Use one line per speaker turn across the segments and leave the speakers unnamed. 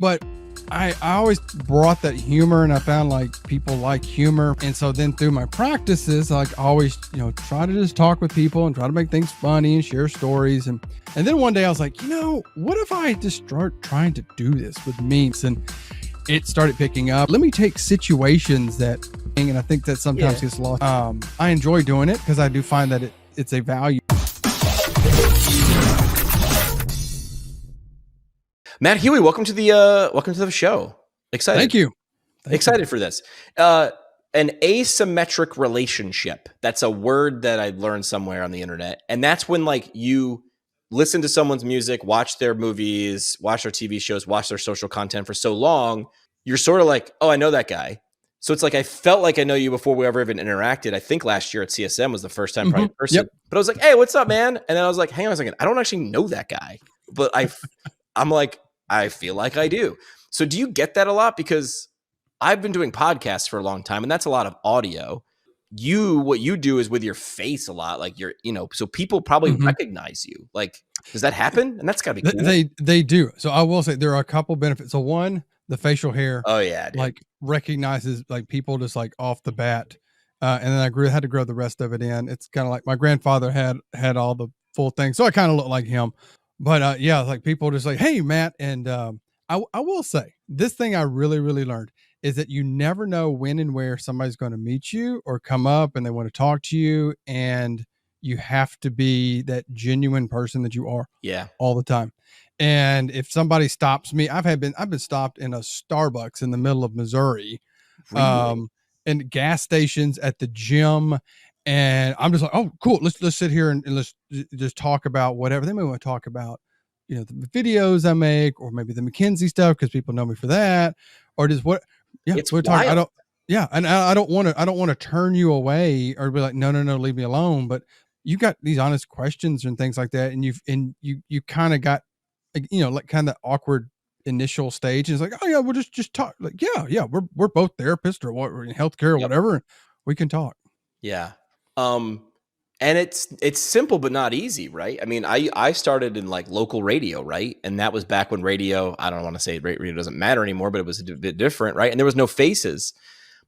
But I always brought that humor, and I found like people like humor. And so then through my practices, like I always, try to just talk with people and try to make things funny and share stories. And then one day I was like, what if I just start trying to do this with memes? And it started picking up. Let me take situations that, and I think that sometimes gets lost. I enjoy doing it because I do find that it's a value.
Matt Huey, welcome to the show. Excited.
Thank you.
Excited for this. An asymmetric relationship. That's a word that I learned somewhere on the internet. And that's when like you listen to someone's music, watch their movies, watch their TV shows, watch their social content for so long, you're sort of like, oh, I know that guy. So it's like, I felt like I know you before we ever even interacted. I think last year at CSM was the first time probably in person. Yep. But I was like, hey, what's up, man? And then I was like, hang on a second. I don't actually know that guy. But I'm like, I feel like I do. So do you get that a lot? Because I've been doing podcasts for a long time, and that's a lot of audio. What you do is with your face a lot. Like so people probably recognize you. Like, does that happen? And that's gotta be cool.
They do. So I will say there are a couple benefits. So one, the facial hair.
Oh yeah. Dude.
Like recognizes like people just like off the bat. And then I had to grow the rest of it in. It's kind of like my grandfather had all the full thing. So I kind of look like him. But like people just like, hey, Matt. And I will say this thing I really, really learned is that you never know when and where somebody's going to meet you or come up and they want to talk to you. And you have to be that genuine person that you are all the time. And if somebody stops me, I've been stopped in a Starbucks in the middle of Missouri,
really?
and gas stations, at the gym. And I'm just like, oh, cool. Let's sit here and let's just talk about whatever. They may want to talk about, the videos I make, or maybe the McKinsey stuff, because people know me for that, or just what. Yeah,
it's
we're talking. I don't. Yeah, and I don't want to turn you away or be like, no, leave me alone. But you got these honest questions and things like that, and you kind of got, like kind of awkward initial stage. And it's like, oh yeah, we'll just talk. Like yeah, we're both therapists or what, or in healthcare or whatever. We can talk.
Yeah. And it's simple, but not easy, right? I mean, I started in like local radio, right? And that was back when radio, I don't want to say radio doesn't matter anymore, but it was a bit different, right? And there was no faces.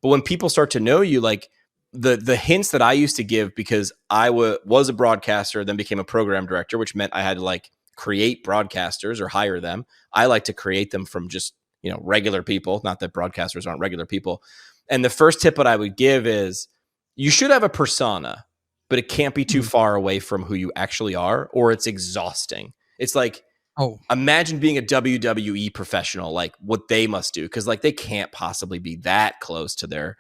But when people start to know you, like the hints that I used to give, because I was a broadcaster, then became a program director, which meant I had to like create broadcasters or hire them. I like to create them from just, regular people, not that broadcasters aren't regular people. And the first tip that I would give is, you should have a persona, but it can't be too far away from who you actually are, or it's exhausting. It's like, imagine being a WWE professional, like what they must do. Cause like they can't possibly be that close to their,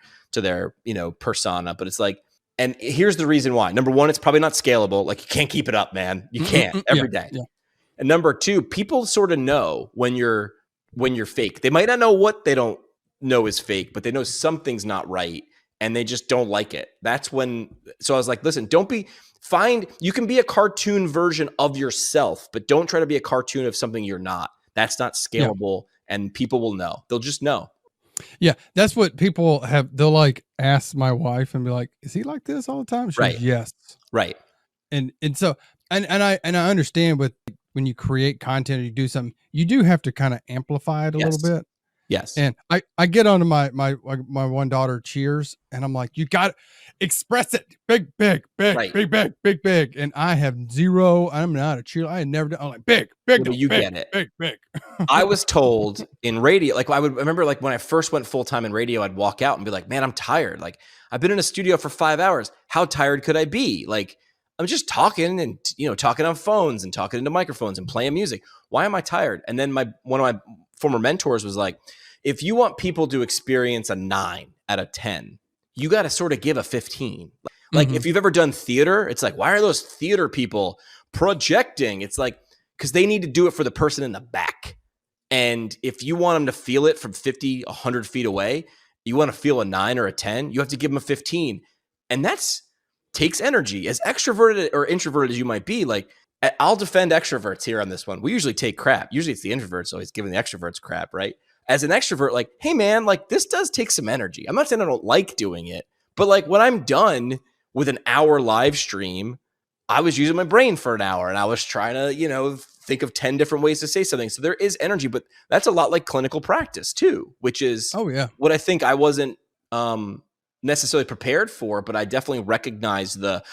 persona, but it's like, and here's the reason why. Number one, it's probably not scalable. Like you can't keep it up, man. You can't every day. Yeah. And number two, people sort of know when you're fake. They might not know what they don't know is fake, but they know something's not right. And they just don't like it. That's when, so I was like, listen, you can be a cartoon version of yourself, but don't try to be a cartoon of something you're not. That's not scalable, and people will know. They'll just know.
Yeah, that's what people have. They'll like ask my wife and be like, is he like this all the time? She's
right.
Like, yes.
Right.
And so, and I understand when you create content or you do something, you do have to kind of amplify it a little bit.
Yes.
And I get onto my one daughter cheers, and I'm like, you got to express it big, right. big. And I have zero. I'm not a cheer. I had never done. I'm like big.
Well, you get it. Big. I was told in radio, like I remember like when I first went full time in radio, I'd walk out and be like, man, I'm tired. Like I've been in a studio for 5 hours. How tired could I be? Like I'm just talking and, talking on phones and talking into microphones and playing music. Why am I tired? And then one of my former mentors was like, if you want people to experience a 9 out of 10, you got to sort of give a 15. Like if you've ever done theater, it's like, why are those theater people projecting? It's like, because they need to do it for the person in the back. And if you want them to feel it from 50, 100 feet away, you want to feel a 9 or a 10, you have to give them a 15. And that's takes energy. As extroverted or introverted as you might be, like I'll defend extroverts here on this one. We usually take crap. Usually it's the introverts always giving the extroverts crap, right? As an extrovert, like, hey man, like this does take some energy. I'm not saying I don't like doing it, but like when I'm done with an hour live stream, I was using my brain for an hour and I was trying to, think of 10 different ways to say something. So there is energy, but that's a lot like clinical practice too, which is what I think I wasn't necessarily prepared for, but I definitely recognize the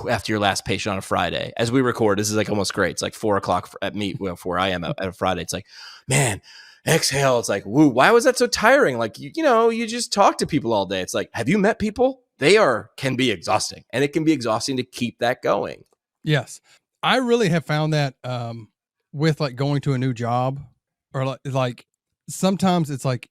after your last patient on a Friday. As we record, this is like almost great. It's like 4:00 at me, where I am at a Friday. It's like, man, exhale. It's like, woo, why was that so tiring? Like, you just talk to people all day. It's like, have you met people? They can be exhausting, and it can be exhausting to keep that going.
Yes. I really have found that with like going to a new job, or like sometimes it's like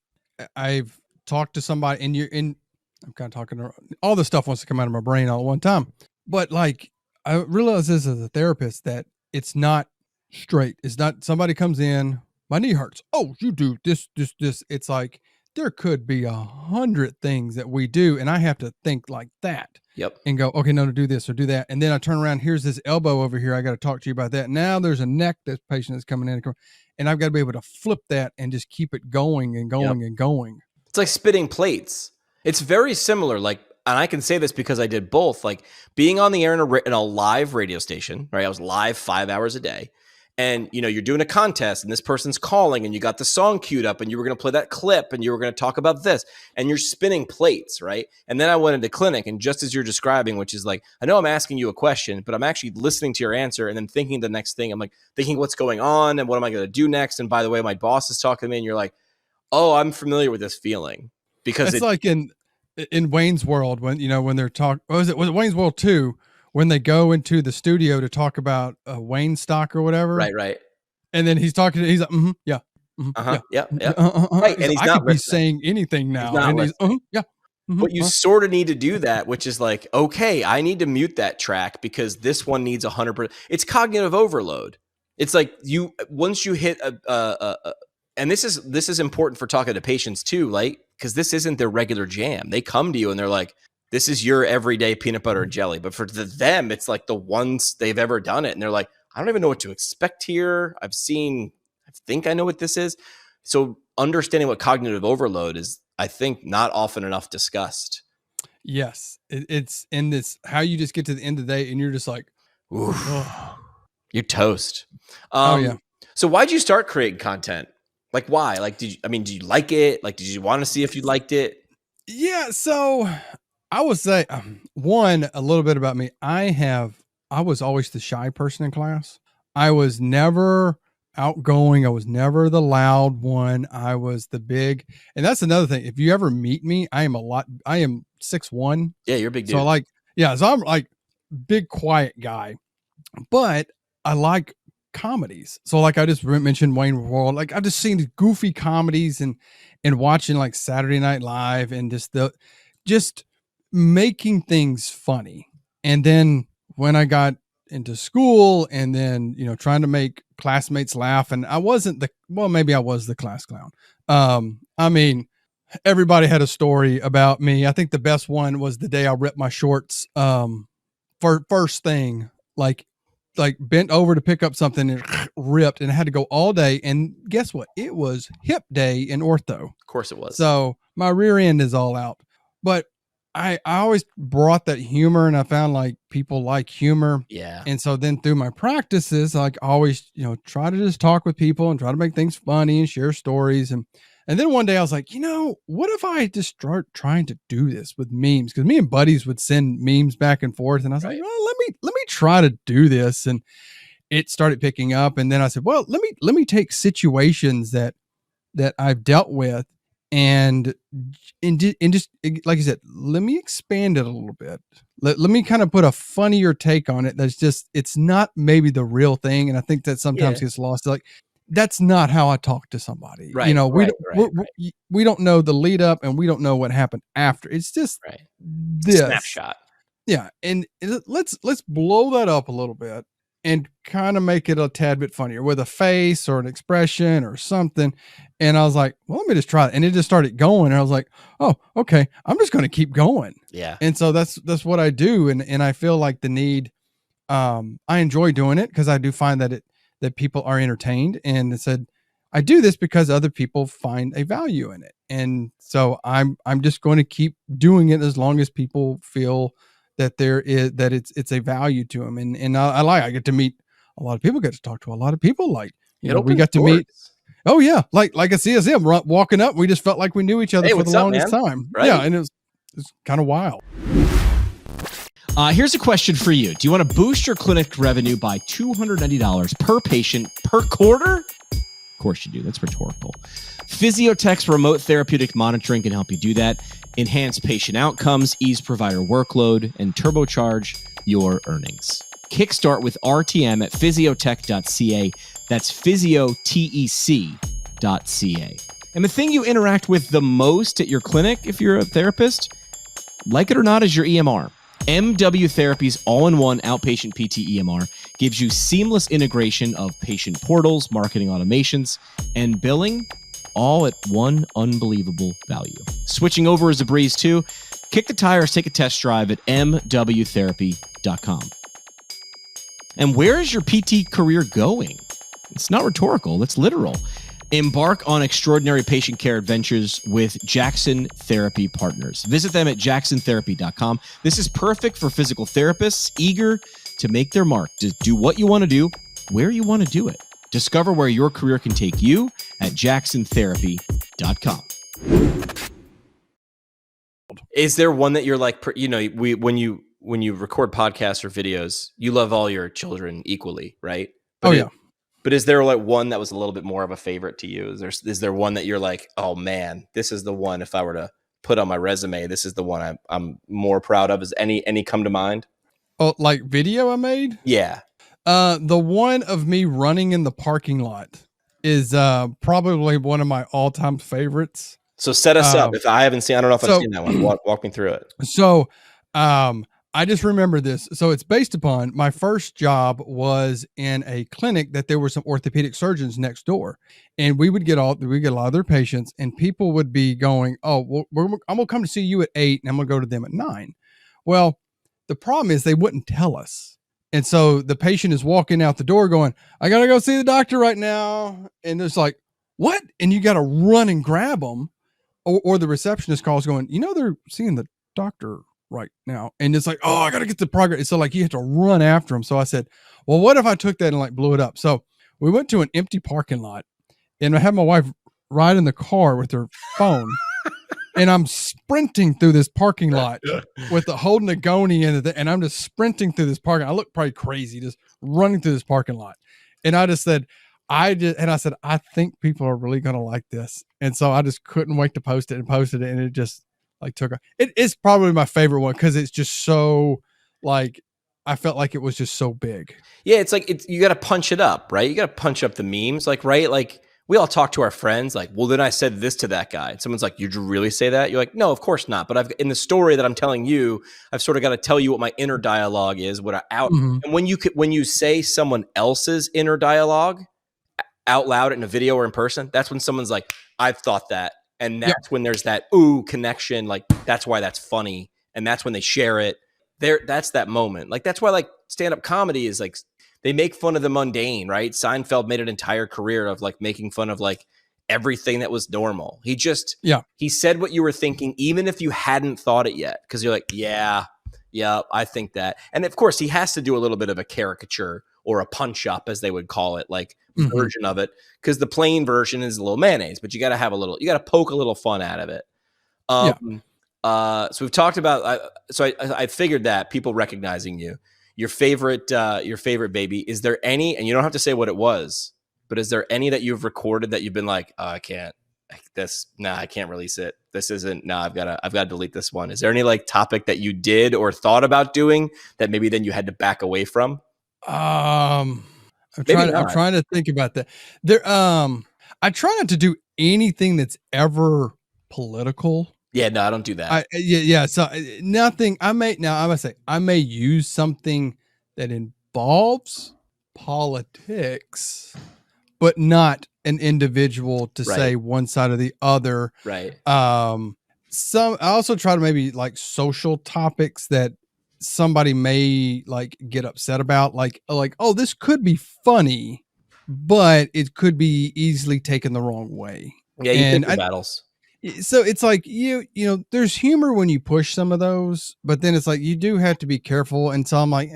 I've talked to somebody and I'm kind of talking, all this stuff wants to come out of my brain all at one time. But like, I realize this as a therapist that it's not straight. It's not somebody comes in, my knee hurts. Oh, you do this. It's like, there could be 100 things that we do. And I have to think like that.
Yep.
And go, okay, no, to do this or do that. And then I turn around, here's this elbow over here. I got to talk to you about that. Now there's a neck, this patient is coming in, and I've got to be able to flip that and just keep it going and going and going.
It's like spitting plates. It's very similar. Like, and I can say this because I did both, like being on the air in a live radio station, right? I was live 5 hours a day. And, you're doing a contest and this person's calling and you got the song queued up and you were going to play that clip and you were going to talk about this and you're spinning plates, right? And then I went into clinic, and just as you're describing, which is like, I know I'm asking you a question, but I'm actually listening to your answer and then thinking the next thing. I'm like thinking what's going on and what am I going to do next? And by the way, my boss is talking to me, and you're like, oh, I'm familiar with this feeling, because
it's like in Wayne's World when they're talking, was it Wayne's World 2? When they go into the studio to talk about Wayne stock or whatever.
Right.
And then he's talking, he's like, yeah.
Yeah. Right. And he's
I
not
could be saying anything now.
But you sort of need to do that, which is like, okay, I need to mute that track because this one needs 100%. It's cognitive overload. It's like once you hit and this is important for talking to patients too, like, because this isn't their regular jam. They come to you and they're like, this is your everyday peanut butter and jelly. But for them, it's like the ones they've ever done it. And they're like, I don't even know what to expect here. I think I know what this is. So understanding what cognitive overload is, I think, not often enough discussed.
Yes. It's in this, how you just get to the end of the day and you're just like,
oof, you're toast.
Yeah.
So why'd you start creating content? Like, why? Like, did you like it? Like, did you want to see if you liked it?
Yeah. So I would say, one, a little bit about me. I was always the shy person in class. I was never outgoing. I was never the loud one. I was the big, and that's another thing. If you ever meet me, I am 6'1".
Yeah, you're a big dude.
So so I'm like big, quiet guy, but I like comedies. So like I just mentioned Wayne World, like I've just seen the goofy comedies and watching like Saturday Night Live and just making things funny. And then when I got into school and then, trying to make classmates laugh, and I wasn't maybe I was the class clown. I mean, everybody had a story about me. I think the best one was the day I ripped my shorts, for first thing, like bent over to pick up something and ripped, and I had to go all day. And guess what? It was hip day in ortho.
Of course it was.
So my rear end is all out, but I always brought that humor, and I found like people like humor.
Yeah.
And so then through my practices, like always, try to just talk with people and try to make things funny and share stories. And then one day I was like, what if I just start trying to do this with memes? Because me and buddies would send memes back and forth. And I was like, well, let me try to do this. And it started picking up. And then I said, well, let me take situations that I've dealt with and just like I said, let me expand it a little bit. Let me kind of put a funnier take on it. It's not maybe the real thing. And I think that sometimes gets lost. Like, that's not how I talk to somebody.
Right.
We don't know the lead up, and we don't know what happened after. It's just this
snapshot.
Yeah. And let's blow that up a little bit and kind of make it a tad bit funnier with a face or an expression or something. And I was like, well, let me just try it. And it just started going. And I was like, oh, okay, I'm just going to keep going.
Yeah.
And so that's what I do. And I feel like the need, I enjoy doing it because I do find that people are entertained, and it said, I do this because other people find a value in it. And so I'm just going to keep doing it as long as people feel that it's a value to them. And I get to meet a lot of people get to talk to a lot of people. Like, we
opens
got to
doors.
meet. Oh yeah. Like a CSM walking up. We just felt like we knew each other
Hey,
for the
what's up,
longest
man?
time.
Right.
Yeah. And it's kind of wild.
Here's a question for you. Do you want to boost your clinic revenue by $290 per patient per quarter? Of course you do. That's rhetorical. Physiotech's remote therapeutic monitoring can help you do that, enhance patient outcomes, ease provider workload, and turbocharge your earnings. Kickstart with RTM at physiotech.ca. That's physiotech.ca. And the thing you interact with the most at your clinic, if you're a therapist, like it or not, is your EMR. MW Therapy's all-in-one outpatient PT EMR gives you seamless integration of patient portals, marketing automations, and billing, all at one unbelievable value. Switching over is a breeze too. Kick the tires, take a test drive at mwtherapy.com. And where is your PT career going? It's not rhetorical, it's literal. Embark on extraordinary patient care adventures with Jackson Therapy Partners. Visit them at jacksontherapy.com. This is perfect for physical therapists eager to make their mark, to do what you want to do, where you want to do it. Discover where your career can take you at jacksontherapy.com.
Is there one that you're like, when you record podcasts or videos, you love all your children equally, right? But But is there like one that was a little bit more of a favorite to you? Is there one that you're like, oh man, this is the one, if I were to put on my resume, this is the one I'm more proud of? Is any come to mind?
Oh, like video I made?
Yeah.
The one of me running in the parking lot is probably one of my all-time favorites.
So set us up. If I haven't seen, I don't know if I've seen that one. Walk me through it.
So, I just remember this. So it's based upon my first job was in a clinic that there were some orthopedic surgeons next door, and we get a lot of their patients, and people would be going, "Oh, well, I'm gonna come to see you at 8, and I'm gonna go to them at 9." Well, the problem is they wouldn't tell us, and so the patient is walking out the door going, "I gotta go see the doctor right now," and it's like, "What?" And you got to run and grab them, or the receptionist calls going, "They're seeing the doctor right now." And it's like, "Oh, I got to get the progress." So like you have to run after them. So I said, well, what if I took that and like blew it up? So we went to an empty parking lot, and I had my wife ride in the car with her phone, and I'm sprinting through this parking lot with holding a goney in it. And I'm just sprinting through this parking. I look probably crazy, just running through this parking lot. And I just said, I think people are really going to like this. And so I just couldn't wait to post it, and posted it. And it just like it is probably my favorite one, because it's just so like, I felt like it was just so big.
Yeah, it's like you got to punch it up, right? You got to punch up the memes, like, right? Like we all talk to our friends, like, well, then I said this to that guy. And someone's like, "Did you really say that?" You're like, "No, of course not." But in the story that I'm telling you, I've sort of got to tell you what my inner dialogue is, and when you say someone else's inner dialogue out loud in a video or in person, that's when someone's like, "I've thought that." And that's when there's that connection. Like, that's why that's funny. And that's when they share it. That's that moment. Like, that's why like stand-up comedy is like, they make fun of the mundane, right? Seinfeld made an entire career of like making fun of like everything that was normal. He said what you were thinking, even if you hadn't thought it yet. Cause you're like, yeah, I think that. And of course he has to do a little bit of a caricature or a punch up, as they would call it, like version of it. Cause the plain version is a little mayonnaise, but you got to poke a little fun out of it. So we've talked about, I figured that people recognizing you, your favorite baby. Is there any, and you don't have to say what it was, but is there any that you've recorded that you've been like, oh, I can't release it. This isn't, I've got to delete this one. Is there any like topic that you did or thought about doing that maybe then you had to back away from?
I'm trying to think about that. I try not to do anything that's ever political.
Yeah, no, I don't do that.
So nothing. I may use something that involves politics, but not an individual to say one side or the other.
Right.
I also try to maybe like social topics that somebody may like get upset about, like, oh, this could be funny, but it could be easily taken the wrong way.
Yeah, you pick your battles.
So it's like, there's humor when you push some of those, but then it's like, you do have to be careful. And so I'm like,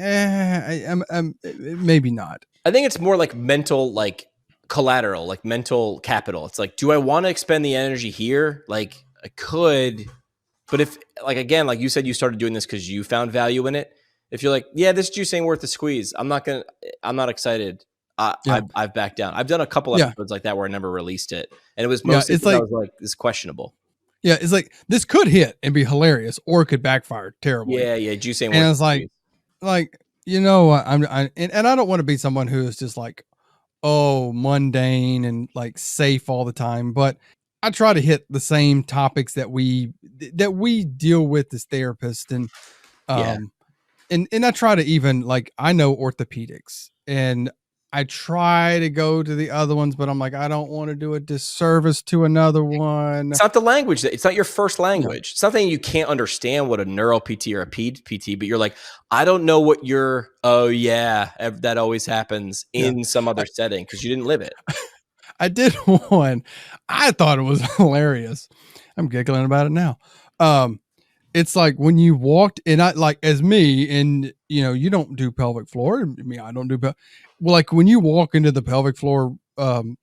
maybe not.
I think it's more like mental, like collateral, like mental capital. It's like, do I want to expend the energy here? Like I could, but if like, again, like you said, you started doing this because you found value in it. If you're like, yeah, this juice ain't worth the squeeze, I'm not excited. I've backed down. I've done a couple episodes like that where I never released it. And it was mostly because I was like, this is questionable.
Yeah. It's like, this could hit and be hilarious, or it could backfire terribly.
Yeah. Juice ain't
and
worth
it's like, you know, and I don't want to be someone who is just like, oh, mundane and like safe all the time, but I try to hit the same topics that we deal with as therapists. And, and I try to even like, I know orthopedics, and I try to go to the other ones, but I'm like, I don't want to do a disservice to another one.
It's not the language. It's not your first language. It's something you can't understand what a neuro PT or a PT, but you're like, I don't know what you're, that always happens in some other setting because you didn't live it.
I did one. I thought it was hilarious. I'm giggling about it now. It's like when you walked in, I like as me, and you know, you don't do pelvic floor. I don't do well, like when you walk into the pelvic floor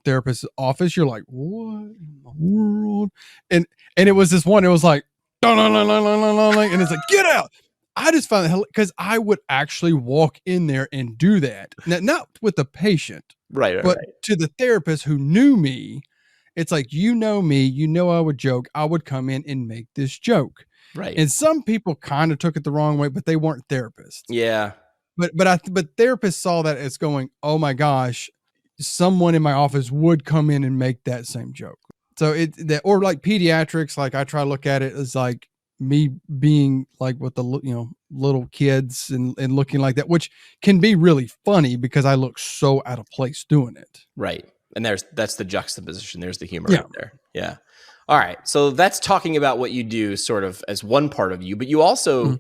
therapist's office, you're like, what in the world? And it was this one, it was like, and it's like, get out. I just found it because I would actually walk in there and do that. Now, not with the patient,
right,
but to the therapist who knew me. It's like, you know me, you know, I would joke. I would come in and make this joke.
Right.
And some people kind of took it the wrong way, but they weren't therapists.
Yeah.
But therapists saw that as going, oh my gosh, someone in my office would come in and make that same joke. So or like pediatrics, like I try to look at it as like me being like with the, you know, little kids and looking like that, which can be really funny because I look so out of place doing it.
Right. And that's the juxtaposition. There's the humor right there. Yeah. All right. So that's talking about what you do sort of as one part of you, but you also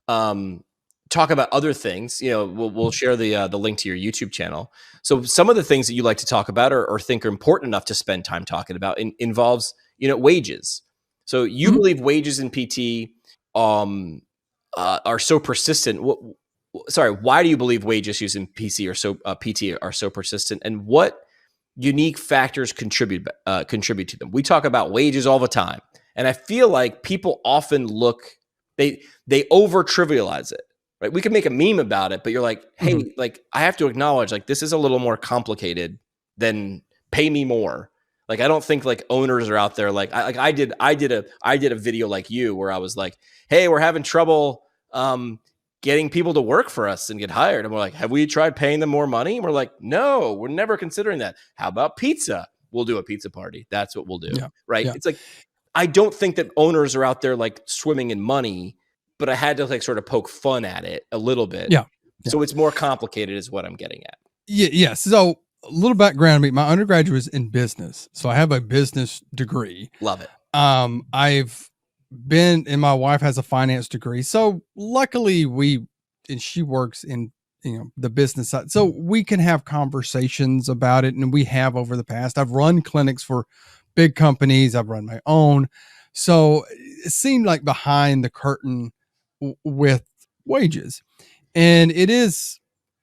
talk about other things. You know, we'll share the link to your YouTube channel. So some of the things that you like to talk about or think are important enough to spend time talking about involves, you know, wages. So you believe wages in PT are so persistent. Why do you believe wage issues in PT are so persistent, and what unique factors contribute to them? We talk about wages all the time, and I feel like people often they over trivialize it, right? We can make a meme about it, but you're like, hey, like I have to acknowledge, like this is a little more complicated than pay me more. Like I don't think like owners are out there like I did a video like you where I was like, hey, we're having trouble getting people to work for us and get hired. And we're like, have we tried paying them more money? And we're like, no, we're never considering that. How about pizza? We'll do a pizza party. That's what we'll do. Yeah. Right. Yeah. It's like, I don't think that owners are out there like swimming in money, but I had to like sort of poke fun at it a little bit. Yeah. So it's more complicated is what I'm getting at.
Yeah. So a little background. My undergraduate was in business. So I have a business degree.
Love it.
I've been, and my wife has a finance degree. So luckily she works in, you know, the business side. So we can have conversations about it. And we have over the past. I've run clinics for big companies. I've run my own. So it seemed like behind the curtain with wages, and it is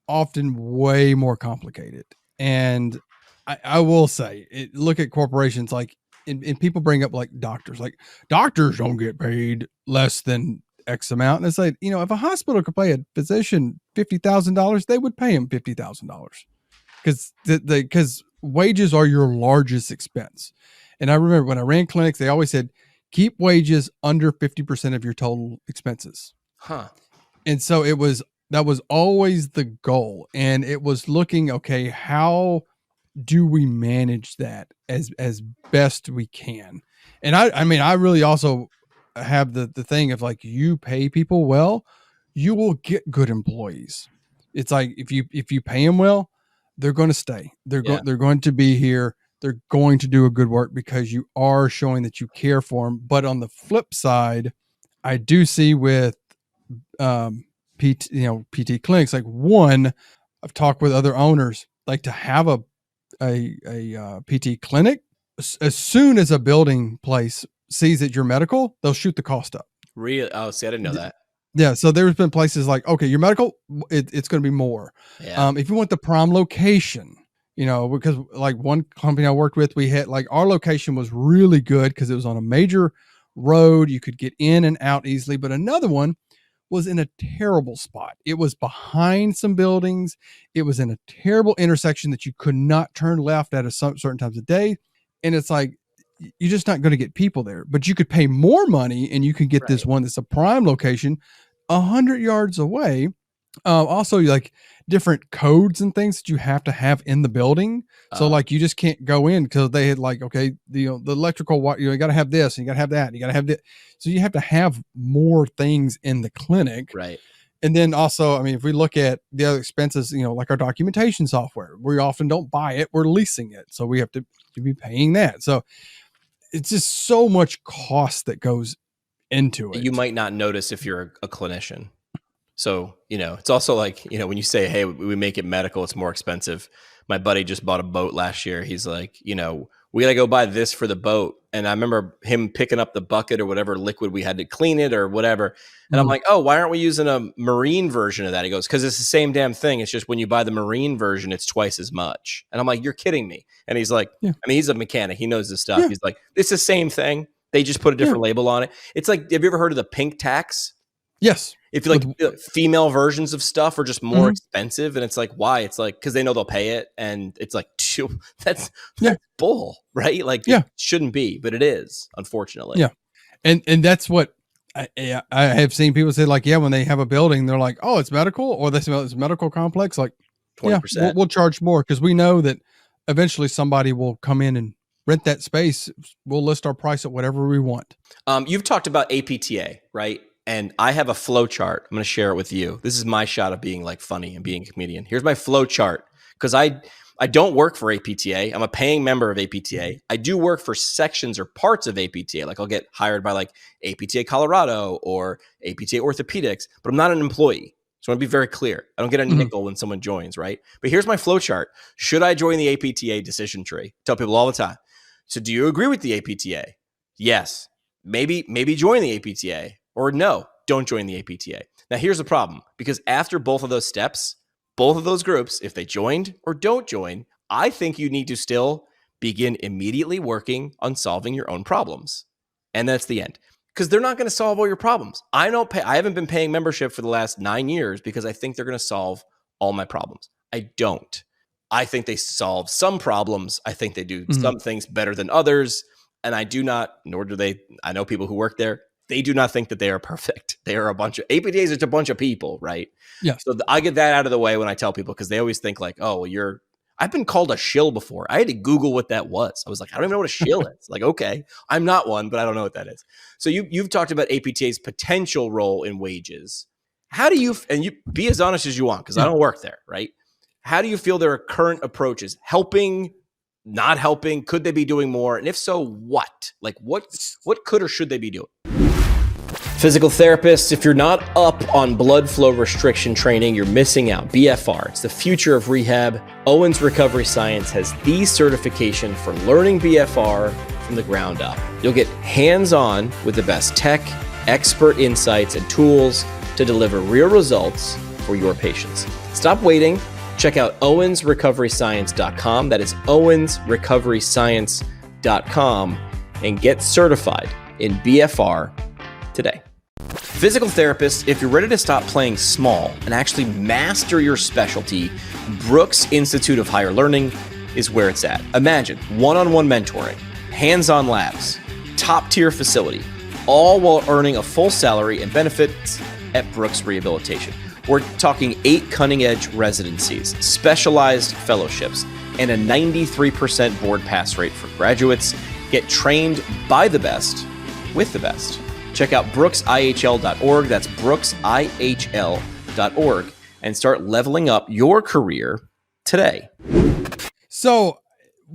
often way more complicated. And I will say, look at corporations like, and people bring up like doctors don't get paid less than X amount. And it's like, you know, if a hospital could pay a physician $50,000, they would pay him $50,000 because wages are your largest expense. And I remember when I ran clinics, they always said, keep wages under 50% of your total expenses.
Huh.
And so that was always the goal. And it was looking, okay, how do we manage that as best we can? And I mean, I really also have the thing of like, you pay people well, you will get good employees. It's like, if you pay them well, they're going to stay. They're going to be here. They're going to do a good work because you are showing that you care for them. But on the flip side, I do see with, PT clinics, like one, I've talked with other owners, like to have a PT clinic, as soon as a building place sees that you're medical, they'll shoot the cost up.
Really? Oh, see, I didn't know that.
Yeah. So there's been places like, okay, your medical, it's going to be more.
Yeah.
If you want the prime location, because like one company I worked with, we had like our location was really good because it was on a major road. You could get in and out easily. But another one was in a terrible spot. It was behind some buildings. It was in a terrible intersection that you could not turn left at certain times of day. And it's like, you're just not going to get people there, but you could pay more money and you can get this one that's a prime location 100 yards away. Also, like different codes and things that you have to have in the building. So like you just can't go in because they had like, okay, the electrical, you got to have this and you got to have that. And you got to have that. So you have to have more things in the clinic.
Right.
And then also, I mean, if we look at the other expenses, like our documentation software, we often don't buy it, we're leasing it. So we have to be paying that. So it's just so much cost that goes into it.
You might not notice if you're a clinician. So, it's also like, when you say, hey, we make it medical, it's more expensive. My buddy just bought a boat last year. He's like, we got to go buy this for the boat. And I remember him picking up the bucket or whatever liquid we had to clean it or whatever. And I'm like, oh, why aren't we using a marine version of that? He goes, because it's the same damn thing. It's just when you buy the marine version, it's twice as much. And I'm like, you're kidding me. And he's like, I mean, he's a mechanic. He knows this stuff. Yeah. He's like, it's the same thing. They just put a different label on it. It's like, have you ever heard of the pink tax?
Yes.
If you like female versions of stuff are just more expensive, and it's like, why? It's like, because they know they'll pay it. And it's like, that's bull, right? Like, it shouldn't be, but it is, unfortunately.
Yeah. And that's what I have seen people say, like, when they have a building, they're like, oh, it's medical, or they say it's a medical complex. Like
20%.
We'll charge more because we know that eventually somebody will come in and rent that space. We'll list our price at whatever we want.
You've talked about APTA, right? And I have a flow chart. I'm going to share it with you. This is my shot of being like funny and being a comedian. Here's my flow chart. Because I don't work for APTA. I'm a paying member of APTA. I do work for sections or parts of APTA. Like I'll get hired by like APTA Colorado or APTA Orthopedics, but I'm not an employee. So I want to be very clear. I don't get a nickel when someone joins, right? But here's my flow chart. Should I join the APTA decision tree? Tell people all the time. So do you agree with the APTA? Yes. Maybe join the APTA. Or no, don't join the APTA. Now, here's the problem. Because after both of those steps, both of those groups, if they joined or don't join, I think you need to still begin immediately working on solving your own problems. And that's the end. Because they're not going to solve all your problems. I haven't been paying membership for the last 9 years because I think they're going to solve all my problems. I don't. I think they solve some problems. I think they do some things better than others. And I do not, nor do they, I know people who work there, they do not think that they are perfect. They are a bunch of APTAs. It's a bunch of people, right?
Yeah.
So I get that out of the way when I tell people because they always think like, oh, well, I've been called a shill before. I had to Google what that was. I was like, I don't even know what a shill is. Like, okay, I'm not one, but I don't know what that is. So you've talked about APTA's potential role in wages. How do you be as honest as you want because I don't work there, right? How do you feel their current approaches helping? Not helping? Could they be doing more? And if so, what? Like what could or should they be doing? Physical therapists, if you're not up on blood flow restriction training, you're missing out. BFR, it's the future of rehab. Owens Recovery Science has the certification for learning BFR from the ground up. You'll get hands-on with the best tech, expert insights, and tools to deliver real results for your patients. Stop waiting. Check out owensrecoveryscience.com. That is owensrecoveryscience.com and get certified in BFR today. Physical therapists, if you're ready to stop playing small and actually master your specialty, Brooks Institute of Higher Learning is where it's at. Imagine one-on-one mentoring, hands-on labs, top-tier facility, all while earning a full salary and benefits at Brooks Rehabilitation. We're talking 8 cutting-edge residencies, specialized fellowships, and a 93% board pass rate for graduates. Get trained by the best with the best. Check out brooksihl.org. That's brooksihl.org and start leveling up your career today.
So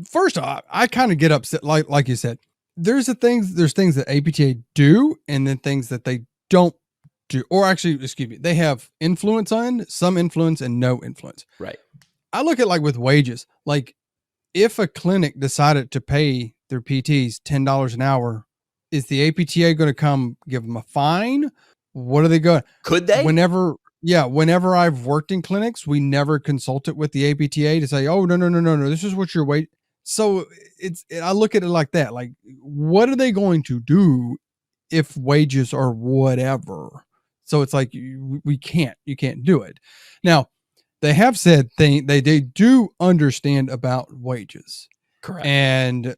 first off, I kind of get upset. Like you said, there's things that APTA do and then things that they don't do, or actually, excuse me, they have influence on, some influence and no influence.
Right.
I look at like with wages, like if a clinic decided to pay their PTs $10 an hour, is the APTA going to come give them a fine, What are they going?
Could they?
Whenever I've worked in clinics, we never consulted with the APTA to say, oh, no. This is what your weight. So I look at it like that. Like, what are they going to do if wages are whatever? So it's like, you can't do it. Now, they have said they do understand about wages.
Correct.
And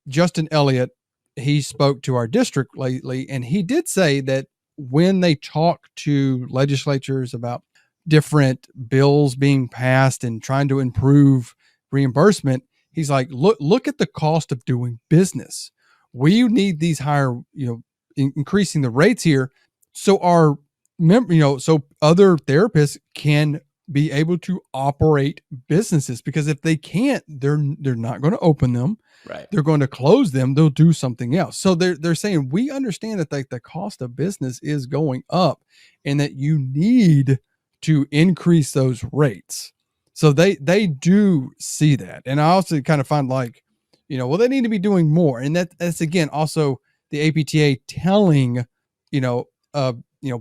Justin Elliott, he spoke to our district lately, and he did say that when they talk to legislatures about different bills being passed and trying to improve reimbursement, he's like, look at the cost of doing business. We need these higher, increasing the rates here, so our so other therapists can be able to operate businesses, because if they can't, they're not going to open them.
Right.
They're going to close them. They'll do something else. So they're saying, we understand that the cost of business is going up and that you need to increase those rates. So they do see that. And I also kind of find like, they need to be doing more. And that's again, also the APTA telling,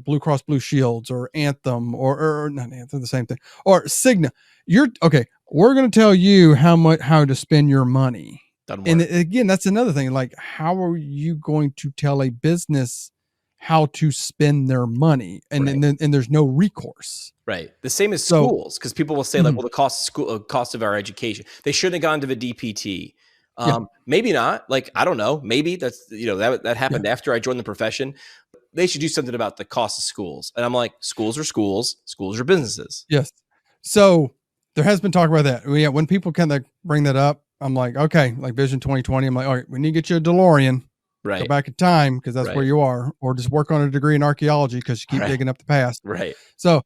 Blue Cross Blue Shields or Anthem or not Anthem, the same thing, or Cigna. We're going to tell you how to spend your money. And again, that's another thing. Like, how are you going to tell a business how to spend their money? And and there's no recourse.
Right. The same as schools, because people will say like, well, the cost of our education, they shouldn't have gone to the DPT. Maybe not. Like, I don't know. Maybe that's, that happened after I joined the profession. They should do something about the cost of schools. And I'm like, schools are schools. Schools are businesses.
Yes. So there has been talk about that. Yeah. When people kind of bring that up, I'm like, okay, like Vision 2020. I'm like, all right, we need to get you a DeLorean.
Right.
Go back in time, because that's where you are, or just work on a degree in archaeology because you keep digging up the past.
Right.
So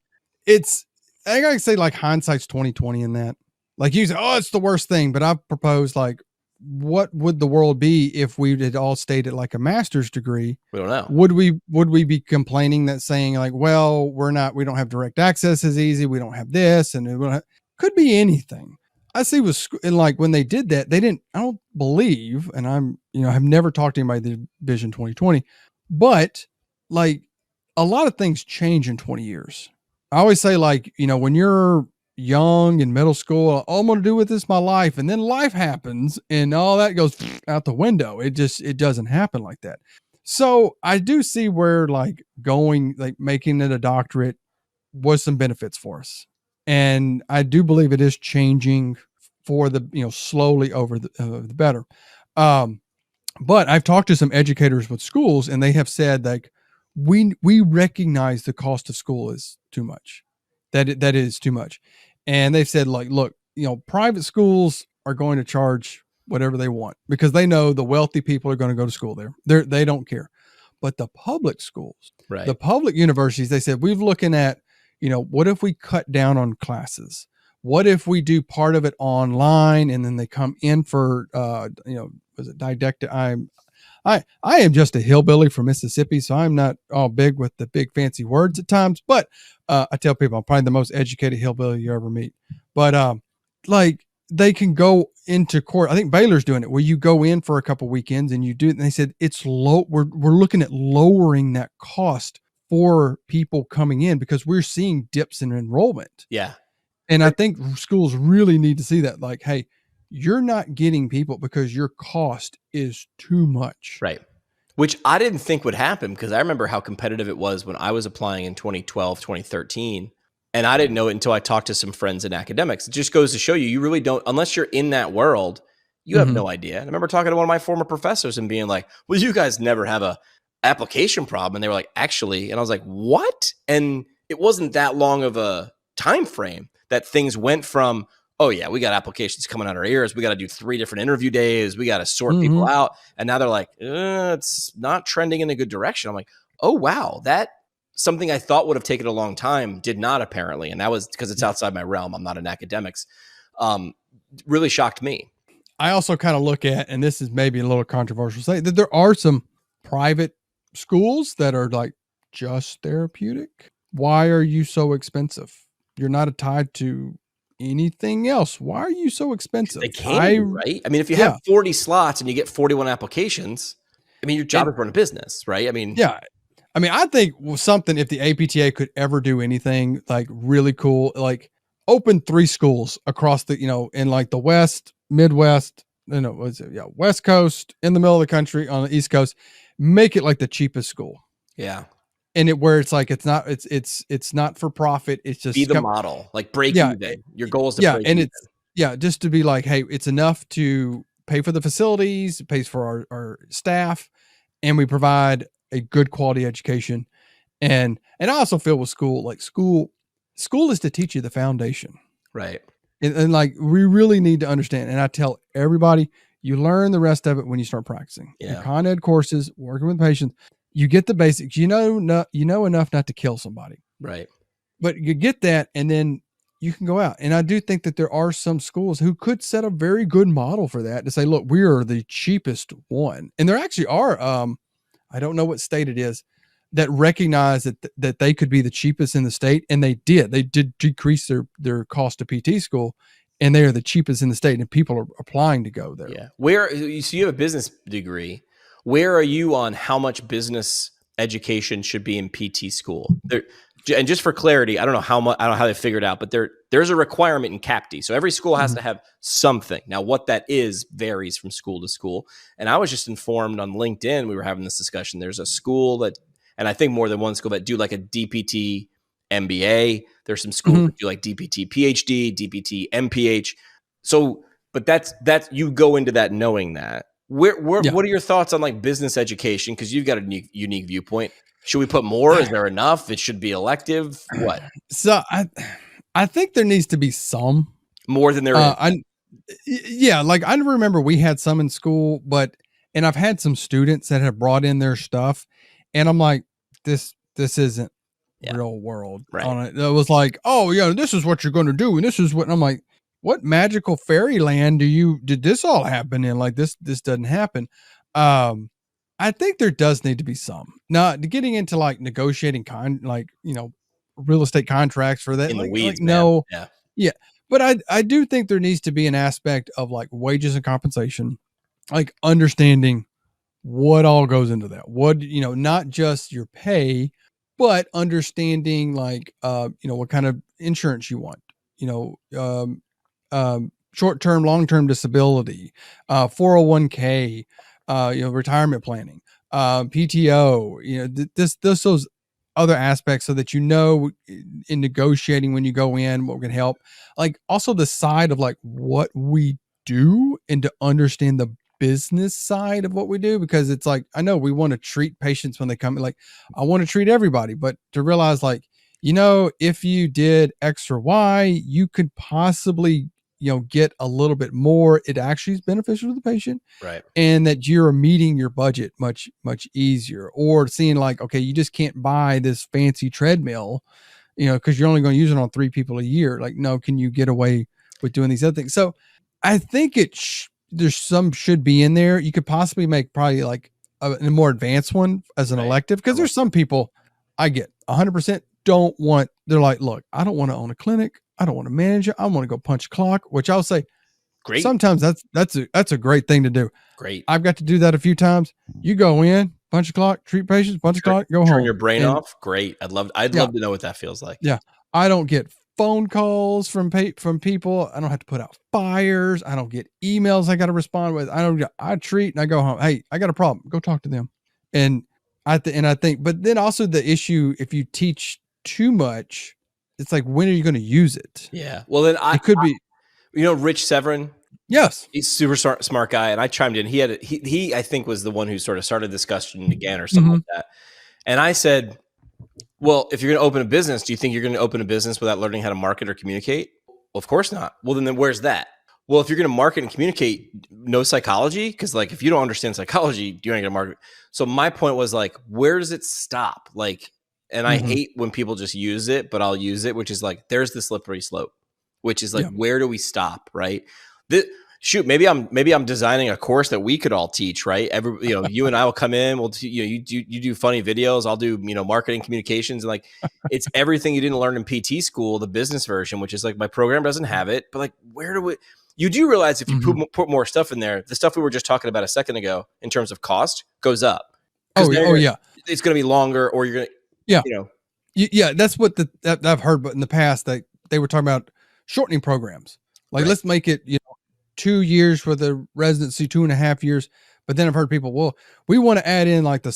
I gotta say, like, hindsight's 2020 in that. Like, you say, oh, it's the worst thing, but I propose, like, what would the world be if we had all stayed at like a master's degree?
We don't know.
Would we be complaining that, saying like, well, we don't have direct access as easy, we don't have this, and could be anything. I see and like when they did that, I don't believe, and I've never talked to anybody that did Vision 2020, but like a lot of things change in 20 years. I always say, like, when you're young in middle school, all I'm going to do with this my life, and then life happens and all that goes out the window. It doesn't happen like that. So I do see where like making it a doctorate was some benefits for us. And I do believe it is changing for the, slowly over the better. But I've talked to some educators with schools, and they have said, like, we recognize the cost of school is too much. That is too much. And they've said, like, look, private schools are going to charge whatever they want because they know the wealthy people are going to go to school there. They don't care. But the public schools, the public universities, they said, we're looking at, what if we cut down on classes? What if we do part of it online and then they come in for, was it didactic? I am just a hillbilly from Mississippi, so I'm not all big with the big fancy words at times, but I tell people I'm probably the most educated hillbilly you ever meet. But like, they can go into court. I think Baylor's doing it, where you go in for a couple weekends and you do it. And they said it's low. We're looking at lowering that cost for people coming in because we're seeing dips in enrollment.
Yeah.
And I think schools really need to see that, like, hey, you're not getting people because your cost is too much.
Right. Which I didn't think would happen, because I remember how competitive it was when I was applying in 2012, 2013. And I didn't know it until I talked to some friends in academics. It just goes to show you really don't, unless you're in that world, you have no idea. And I remember talking to one of my former professors and being like, well, you guys never have a application problem. And they were like, actually, and I was like, what? And it wasn't that long of a time frame that things went from, oh yeah, we got applications coming out our ears. We got to do 3 different interview days. We got to sort people out. And now they're like, it's not trending in a good direction. I'm like, oh, wow. That something I thought would have taken a long time did not, apparently. And that was because it's outside my realm. I'm not an academics. Really shocked me.
I also kind of look at, and this is maybe a little controversial, say that there are some private schools that are like just therapeutic. Why are you so expensive? You're not tied to anything else. Why are you so expensive?
They can, right? I mean, if you have 40 slots and you get 41 applications, I mean, your job is running a business, right? I mean,
yeah. I mean, I think something, if the APTA could ever do anything like really cool, like open 3 schools across the, in like the West, Midwest, West Coast, in the middle of the country, on the East Coast, make it like the cheapest school.
Yeah.
And where it's like, it's not for profit. It's just
be the model, like break
Yeah,
even. Your goal is to
yeah.
break
And
even.
just to be like, hey, it's enough to pay for the facilities, it pays for our staff, and we provide a good quality education. And I also feel with school, like school is to teach you the foundation.
Right.
And like, we really need to understand. And I tell everybody, you learn the rest of it when you start practicing.
Yeah.
Your Con Ed courses, working with patients, you get the basics. You know enough not to kill somebody.
Right.
But you get that, and then you can go out. And I do think that there are some schools who could set a very good model for that, to say, look, we are the cheapest one. And there actually are, I don't know what state it is, that recognize that they could be the cheapest in the state. And they did decrease their cost to PT school, and they are the cheapest in the state, and people are applying to go there.
Yeah. So you have a business degree. Where are you on how much business education should be in PT school? And just for clarity, I don't know how they figured out, but there's a requirement in CAPTE. So every school has to have something. Now, what that is varies from school to school. And I was just informed on LinkedIn, we were having this discussion. There's a school that, and I think more than one school, that do like a DPT MBA. There's some schools that do like DPT PhD, DPT MPH. So, but that's you go into that knowing that. What are your thoughts on like business education? Because you've got a unique viewpoint. Should we put more? Is there enough? It should be elective. What?
So I think there needs to be some
more than there is.
Yeah, like I remember we had some in school, and I've had some students that have brought in their stuff, and I'm like, this isn't real world.
Right.
On it was like, oh yeah, this is what you're going to do, and this is what. And I'm like, what magical fairyland did this all happen in? Like this doesn't happen. I think there does need to be some. Now, getting into like negotiating real estate contracts for that.
In
like,
the weeds,
like, no.
Yeah.
Yeah. But I do think there needs to be an aspect of like wages and compensation, like understanding what all goes into that. What, not just your pay, but understanding like, what kind of insurance you want, short-term, long-term disability, 401k, retirement planning, PTO, those other aspects, so that, in negotiating when you go in, what can help, like also the side of like what we do, and to understand the business side of what we do, because it's like, I know we want to treat patients when they come, like I want to treat everybody, but to realize like, if you did X or Y, you could possibly, get a little bit more. It actually is beneficial to the patient.
Right.
And that you're meeting your budget much, much easier, or seeing like, okay, you just can't buy this fancy treadmill, cause you're only going to use it on 3 people a year. Like, no, can you get away with doing these other things? So I think there's some should be in there. You could possibly make probably like a more advanced one as an elective. Cause there's some people I get 100% they're like, look, I don't want to own a clinic. I don't want to manage it. I want to go punch a clock, which I'll say,
great.
Sometimes that's a great thing to do.
Great.
I've got to do that a few times. You go in, punch a clock, treat patients, punch a clock, go home.
Turn your brain off. Great. I'd love to know what that feels like.
Yeah. I don't get phone calls from people. I don't have to put out fires. I don't get emails I got to respond with. I treat and I go home. Hey, I got a problem. Go talk to them. And I think, but then also the issue, if you teach too much, it's like, when are you going to use it?
Yeah. Well, then
it could be,
Rich Severin.
Yes.
He's a super smart guy. And I chimed in. He I think was the one who sort of started the discussion again or something like that. And I said, well, if you're going to open a business, do you think you're going to open a business without learning how to market or communicate? Well, of course not. Well, then where's that? Well, if you're going to market and communicate, no psychology? Because like, if you don't understand psychology, you're not going to market. So my point was like, where does it stop? Like, and I hate when people just use it, but I'll use it, which is like, there's the slippery slope, which is like, where do we stop? Right. Maybe I'm designing a course that we could all teach, right? You and I will come in, you do funny videos. I'll do, marketing communications, and like, it's everything you didn't learn in PT school, the business version, which is like, my program doesn't have it, but like, you do realize if you put more stuff in there, the stuff we were just talking about a second ago in terms of cost goes up.
Yeah.
it's going to be longer, or you're going to,
Yeah.
you know,
Yeah, that's what that I've heard, but in the past they were talking about shortening programs. Like,
Right.
let's make it, 2 years for the residency, 2.5 years. But then I've heard people, well, we want to add in like the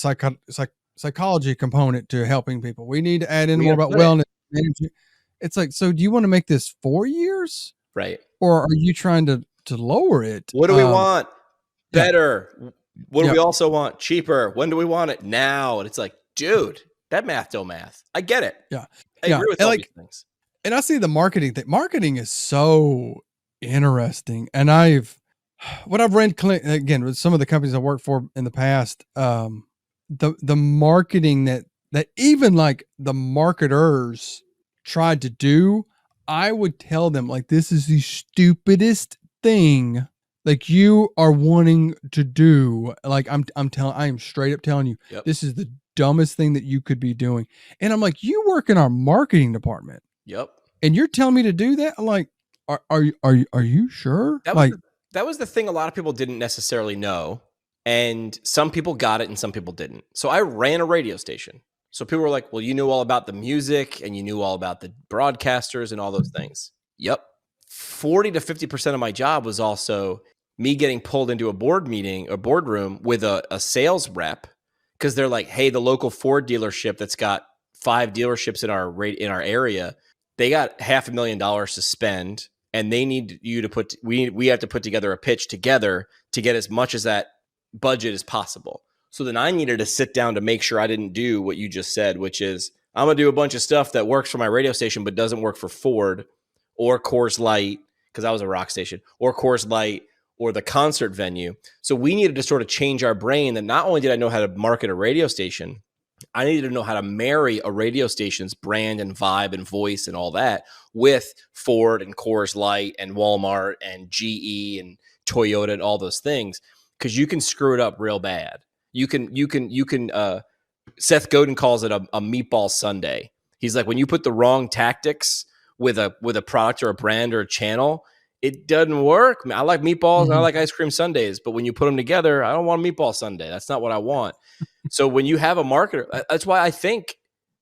psychology component to helping people. We need to add in
We
more
gotta
about
put it.
wellness management. It's like, so do you want to make this 4 years,
right.
or are you trying to lower it?
What do we want?
yeah.
Better. What do
Yeah.
we also want? Cheaper. When do we want it? Now. And it's like, dude, that math don't math. I get it.
Yeah.
I agree with
And
all
like,
these things.
and I see the marketing thing. Marketing is so interesting. And what I've read again with some of the companies I worked for in the past, the marketing that even like the marketers tried to do, I would tell them like, this is the stupidest thing like you are wanting to do. Like I am straight up telling you,
Yep.
this is the dumbest thing that you could be doing. And I'm like, you work in our marketing department.
Yep.
And you're telling me to do that? I'm like, are you sure?
That was the thing a lot of people didn't necessarily know. And some people got it and some people didn't. So I ran a radio station. So people were like, well, you knew all about the music and you knew all about the broadcasters and all those things. Yep. 40 to 50% of my job was also me getting pulled into a board meeting or boardroom with a sales rep, because they're like, hey, the local Ford dealership that's got 5 dealerships in our area, they got $500,000 to spend, and they need you to we have to put together a pitch together to get as much as that budget as possible. So then I needed to sit down to make sure I didn't do what you just said, which is I'm going to do a bunch of stuff that works for my radio station but doesn't work for Ford or Coors Light, because I was a rock station, or Coors Light or the concert venue. So we needed to sort of change our brain that not only did I know how to market a radio station, I needed to know how to marry a radio station's brand and vibe and voice and all that with Ford and Coors Light and Walmart and GE and Toyota and all those things, because you can screw it up real bad. You can Seth Godin calls it a meatball Sunday. He's like, when you put the wrong tactics with a product or a brand or a channel, it doesn't work. I like meatballs and I like ice cream sundaes, but when you put them together, I don't want a meatball sundae. That's not what I want. So when you have a marketer, that's why I think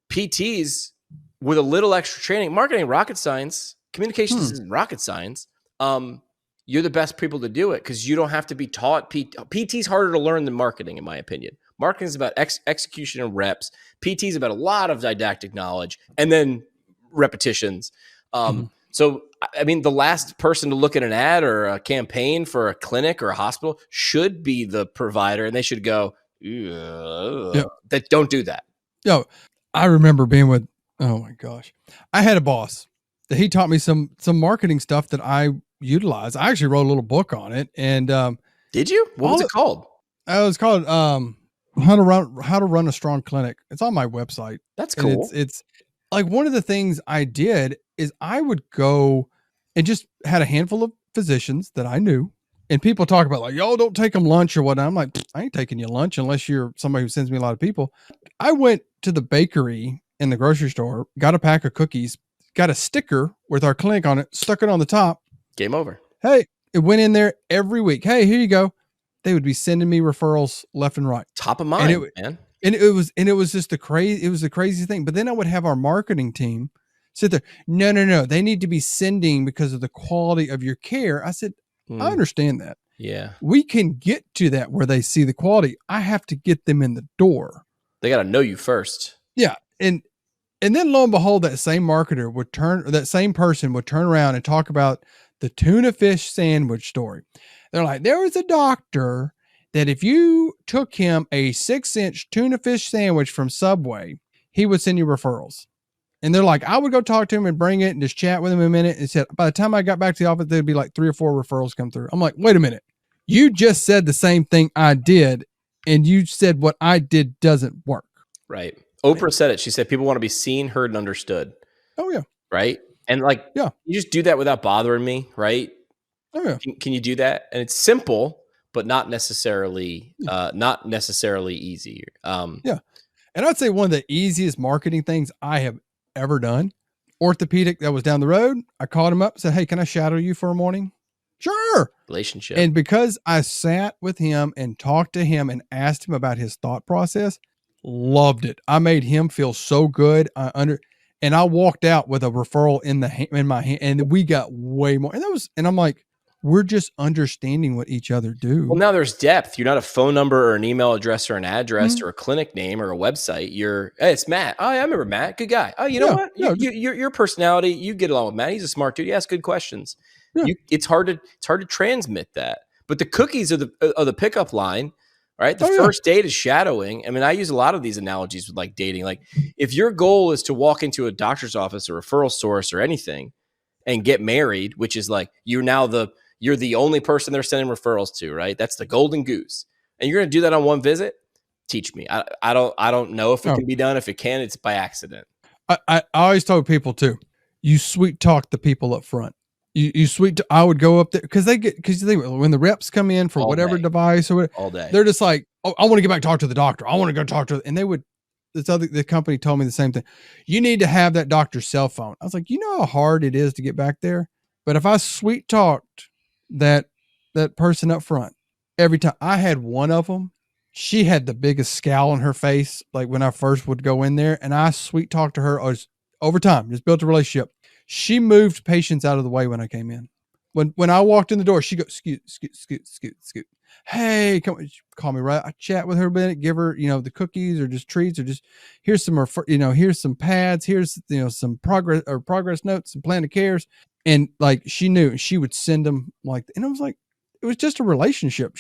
PTs with a little extra training, marketing, rocket science, communications isn't rocket science. You're the best people to do it, because you don't have to be taught. PT's harder to learn than marketing, in my opinion. Marketing is about execution and reps. PT is about a lot of didactic knowledge and then repetitions. So, I mean, the last person to look at an ad or a campaign for a clinic or a hospital should be the provider, and they should go, that don't do that.
Yo, I remember being with, oh my gosh, I had a boss that he taught me some marketing stuff that I utilized. I actually wrote a little book on it. And
did you? What was it called?
It was called how to run a strong clinic. It's on my website.
That's cool.
And it's like, one of the things I did is I would go and just had a handful of physicians that I knew, and people talk about like, yo, don't take them lunch or whatnot. I'm like, I ain't taking you lunch unless you're somebody who sends me a lot of people. I went to the bakery in the grocery store, got a pack of cookies, got a sticker with our clinic on it, stuck it on the top.
Game over.
Hey, it went in there every week. Hey, here you go. They would be sending me referrals left and right.
Top of mind, man.
And it was just the crazy thing. But then I would have our marketing team sit there. No. They need to be sending because of the quality of your care. I said, I understand that.
Yeah.
We can get to that where they see the quality. I have to get them in the door.
They got to know you first.
Yeah. And then lo and behold, that same person would turn around and talk about the tuna fish sandwich story. They're like, there was a doctor that if you took him a 6-inch tuna fish sandwich from Subway, he would send you referrals. And they're like, I would go talk to him and bring it and just chat with him a minute. And said, by the time I got back to the office, there'd be like 3 or 4 referrals come through. I'm like, wait a minute. You just said the same thing I did. And you said what I did doesn't work.
Right. Oprah said it. She said, people want to be seen, heard, and understood.
Oh yeah.
Right. And like,
yeah,
you just do that without bothering me. Right.
Oh yeah.
Can you do that? And it's simple, but not necessarily easy.
Yeah. And I'd say one of the easiest marketing things I have ever done, orthopedic that was down the road. I called him up and said, hey, can I shadow you for a morning? Sure.
Relationship.
And because I sat with him and talked to him and asked him about his thought process, loved it. I made him feel so good. And I walked out with a referral in my hand, and we got way more. And I'm like, we're just understanding what each other do.
Well, now there's depth. You're not a phone number or an email address or an address or a clinic name or a website. Hey, it's Matt. Oh, I remember Matt. Good guy. Oh, you know what? Your personality, you get along with Matt. He's a smart dude. He asks good questions. Yeah. It's hard to transmit that. But the cookies are the pickup line, right? The first date is shadowing. I mean, I use a lot of these analogies with like dating. Like if your goal is to walk into a doctor's office or referral source or anything and get married, which is like you're the only person they're sending referrals to, right? That's the golden goose. And you're going to do that on one visit? Teach me. I don't know if it can be done. If it can, it's by accident.
I always told people too, you sweet talk the people up front. I would go up there because when the reps come in for whatever device or whatever,
all day,
they're just like, oh, I want to get back, talk to the doctor. I want to go talk to, and the company told me the same thing. You need to have that doctor's cell phone. I was like, you know how hard it is to get back there? But if I sweet talked that person up front, every time I had one of them, she had the biggest scowl on her face. Like when I first would go in there, and I sweet talked to her over time, just built a relationship. She moved patients out of the way when I came in. When I walked in the door, she goes, scoot. Hey, come call me, right? I chat with her a bit, give her, the cookies or just treats or just here's some pads, here's, some progress notes, some plan of cares. And like, she knew, she would send them and I was like, it was just a relationship.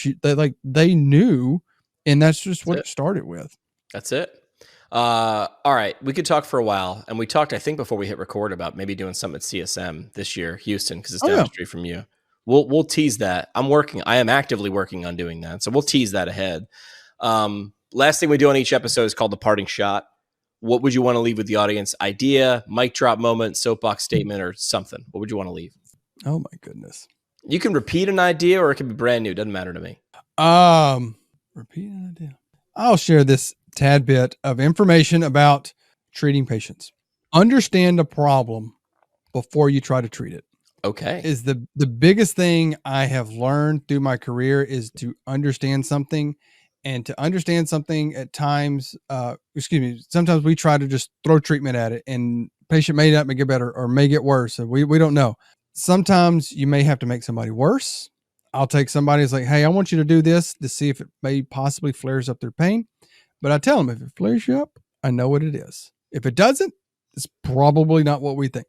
They knew, and that's just what it started with.
That's it. All right. We could talk for a while. And we talked, I think, before we hit record about maybe doing something at CSM this year, Houston, because it's down the street from you. We'll tease that. I am actively working on doing that. So we'll tease that ahead. Last thing we do on each episode is called the parting shot. What would you want to leave with the audience? Idea, mic drop moment, soapbox statement, or something. What would you want to leave?
Oh my goodness.
You can repeat an idea or it can be brand new. Doesn't matter to me.
Repeat an idea. I'll share this tad bit of information about treating patients. Understand a problem before you try to treat it.
Okay.
Is the biggest thing I have learned through my career is to understand something, and to understand something at times, sometimes we try to just throw treatment at it and patient may not get better or may get worse. So we don't know. Sometimes you may have to make somebody worse. I'll take somebody who's like, hey, I want you to do this to see if it may possibly flares up their pain. But I tell them, if it flares you up, I know what it is. If it doesn't, it's probably not what we think.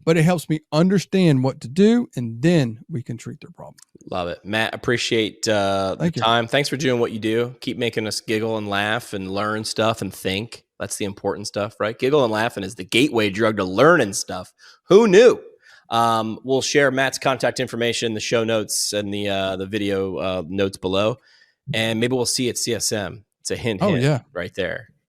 But it helps me understand what to do, and then we can treat their problem.
Love it. Matt, appreciate the time. Thanks for doing what you do. Keep making us giggle and laugh and learn stuff and think. That's the important stuff, right? Giggle and laughing is the gateway drug to learning stuff. Who knew? We'll share Matt's contact information, the show notes, and the video notes below. And maybe we'll see you at CSM. It's a hint right there.